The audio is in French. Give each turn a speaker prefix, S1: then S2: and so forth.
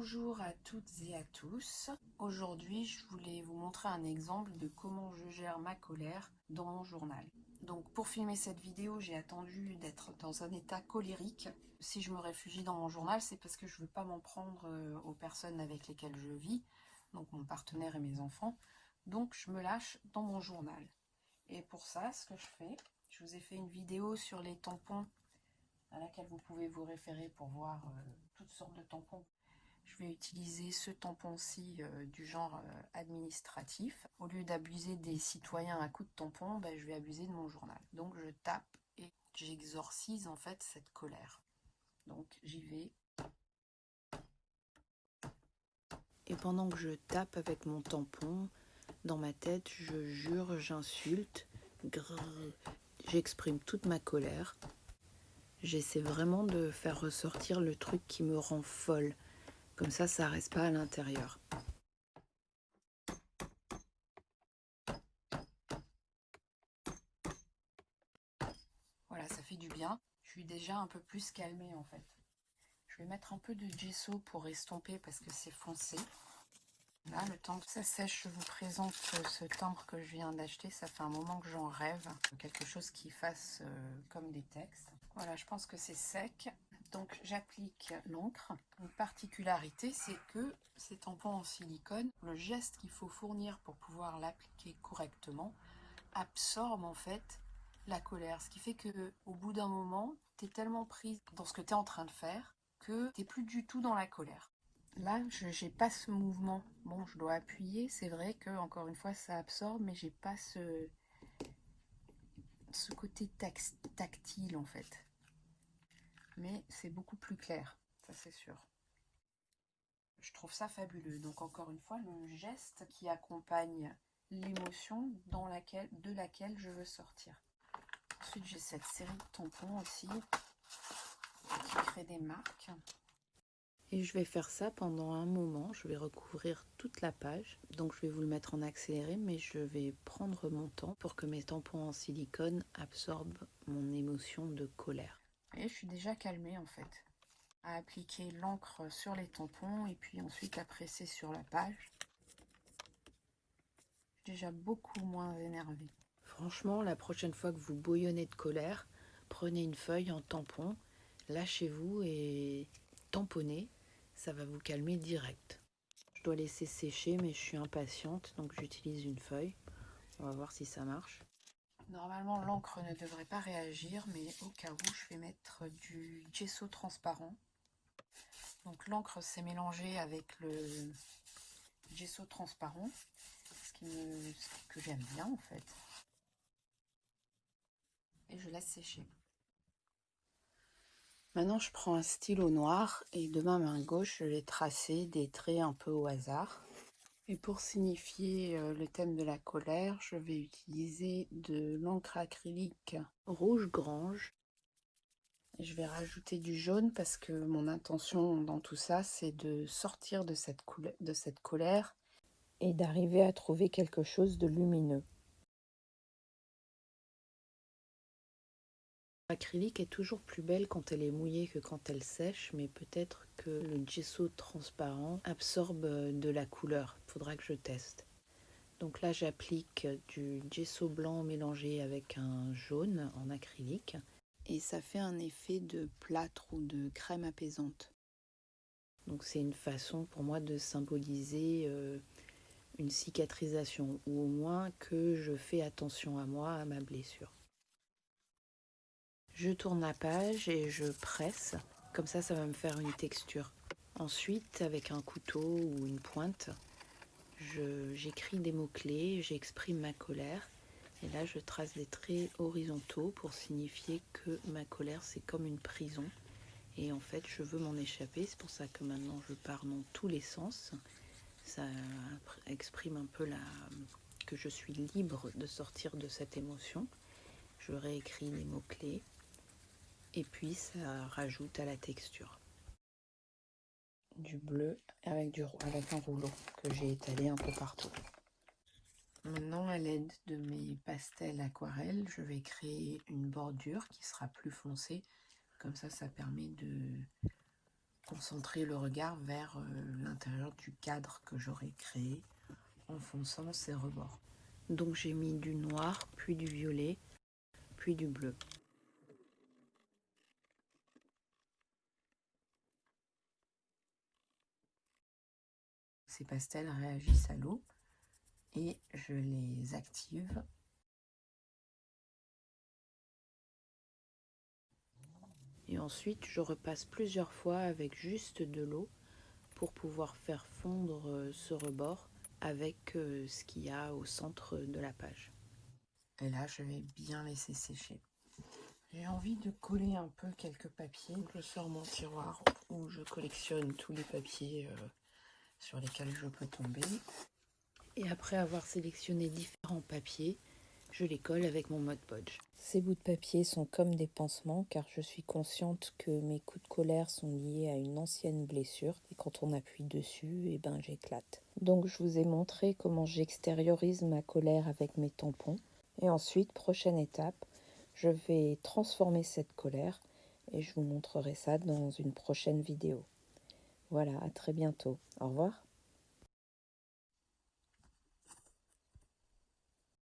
S1: Bonjour à toutes et à tous. Aujourd'hui, je voulais vous montrer un exemple de comment je gère ma colère dans mon journal. Donc pour filmer cette vidéo, j'ai attendu d'être dans un état colérique. Si je me réfugie dans mon journal, c'est parce que je ne veux pas m'en prendre aux personnes avec lesquelles je vis, donc mon partenaire et mes enfants. Donc je me lâche dans mon journal. Et pour ça, ce que je fais, je vous ai fait une vidéo sur les tampons à laquelle vous pouvez vous référer pour voir toutes sortes de tampons. Je vais utiliser ce tampon-ci du genre administratif. Au lieu d'abuser des citoyens à coups de tampon, je vais abuser de mon journal. Donc je tape et j'exorcise en fait cette colère. Donc j'y vais. Et pendant que je tape avec mon tampon, dans ma tête, je jure, j'insulte, j'exprime toute ma colère. J'essaie vraiment de faire ressortir le truc qui me rend folle. Comme ça reste pas à l'intérieur. Voilà, ça fait du bien. Je suis déjà un peu plus calmée en fait. Je vais mettre un peu de gesso pour estomper parce que c'est foncé. Là, le temps que ça sèche, je vous présente ce timbre que je viens d'acheter. Ça fait un moment que j'en rêve. Quelque chose qui fasse comme des textes. Voilà, je pense que c'est sec. Donc j'applique l'encre. Une particularité, c'est que ces tampons en silicone, le geste qu'il faut fournir pour pouvoir l'appliquer correctement, absorbe en fait la colère. Ce qui fait que au bout d'un moment, tu es tellement prise dans ce que tu es en train de faire que tu n'es plus du tout dans la colère. Là, je n'ai pas ce mouvement. Bon, je dois appuyer. C'est vrai que, encore une fois, ça absorbe, mais j'ai pas ce côté tactile en fait. Mais c'est beaucoup plus clair, ça c'est sûr. Je trouve ça fabuleux. Donc encore une fois, le geste qui accompagne l'émotion de laquelle je veux sortir. Ensuite, j'ai cette série de tampons aussi qui crée des marques. Et je vais faire ça pendant un moment. Je vais recouvrir toute la page. Donc je vais vous le mettre en accéléré, mais je vais prendre mon temps pour que mes tampons en silicone absorbent mon émotion de colère. Et je suis déjà calmée en fait. À appliquer l'encre sur les tampons et puis ensuite à presser sur la page. Je suis déjà beaucoup moins énervée. Franchement, la prochaine fois que vous bouillonnez de colère, prenez une feuille en tampon, lâchez-vous et tamponnez. Ça va vous calmer direct. Je dois laisser sécher, mais je suis impatiente, donc j'utilise une feuille. On va voir si ça marche. Normalement, l'encre ne devrait pas réagir, mais au cas où, je vais mettre du gesso transparent. Donc l'encre s'est mélangée avec le gesso transparent, ce que j'aime bien en fait. Et je laisse sécher. Maintenant, je prends un stylo noir et de ma main gauche, je vais tracer des traits un peu au hasard. Et pour signifier le thème de la colère, je vais utiliser de l'encre acrylique rouge grange. Et je vais rajouter du jaune parce que mon intention dans tout ça, c'est de sortir de cette colère et d'arriver à trouver quelque chose de lumineux. L'acrylique est toujours plus belle quand elle est mouillée que quand elle sèche, mais peut-être que le gesso transparent absorbe de la couleur. Il faudra que je teste. Donc là, j'applique du gesso blanc mélangé avec un jaune en acrylique. Et ça fait un effet de plâtre ou de crème apaisante. Donc c'est une façon pour moi de symboliser une cicatrisation, ou au moins que je fais attention à moi, à ma blessure. Je tourne la page et je presse, comme ça va me faire une texture. Ensuite, avec un couteau ou une pointe, j'écris des mots-clés, j'exprime ma colère. Et là, je trace des traits horizontaux pour signifier que ma colère, c'est comme une prison. Et en fait, je veux m'en échapper. C'est pour ça que maintenant, je pars dans tous les sens. Ça exprime un peu que je suis libre de sortir de cette émotion. Je réécris les mots-clés. Et puis, ça rajoute à la texture. Du bleu avec un rouleau que j'ai étalé un peu partout. Maintenant, à l'aide de mes pastels aquarelles, je vais créer une bordure qui sera plus foncée. Comme ça permet de concentrer le regard vers l'intérieur du cadre que j'aurais créé en fonçant ces rebords. Donc j'ai mis du noir, puis du violet, puis du bleu. Ces pastels réagissent à l'eau et je les active. Et ensuite, je repasse plusieurs fois avec juste de l'eau pour pouvoir faire fondre ce rebord avec ce qu'il y a au centre de la page. Et là, je vais bien laisser sécher. J'ai envie de coller un peu quelques papiers. Je sors mon tiroir où je collectionne tous les papiers sur lesquels je peux tomber. Et après avoir sélectionné différents papiers, je les colle avec mon Mod Podge. Ces bouts de papier sont comme des pansements car je suis consciente que mes coups de colère sont liés à une ancienne blessure et quand on appuie dessus, eh ben, j'éclate. Donc je vous ai montré comment j'extériorise ma colère avec mes tampons. Et ensuite, prochaine étape, je vais transformer cette colère et je vous montrerai ça dans une prochaine vidéo. Voilà, à très bientôt. Au revoir.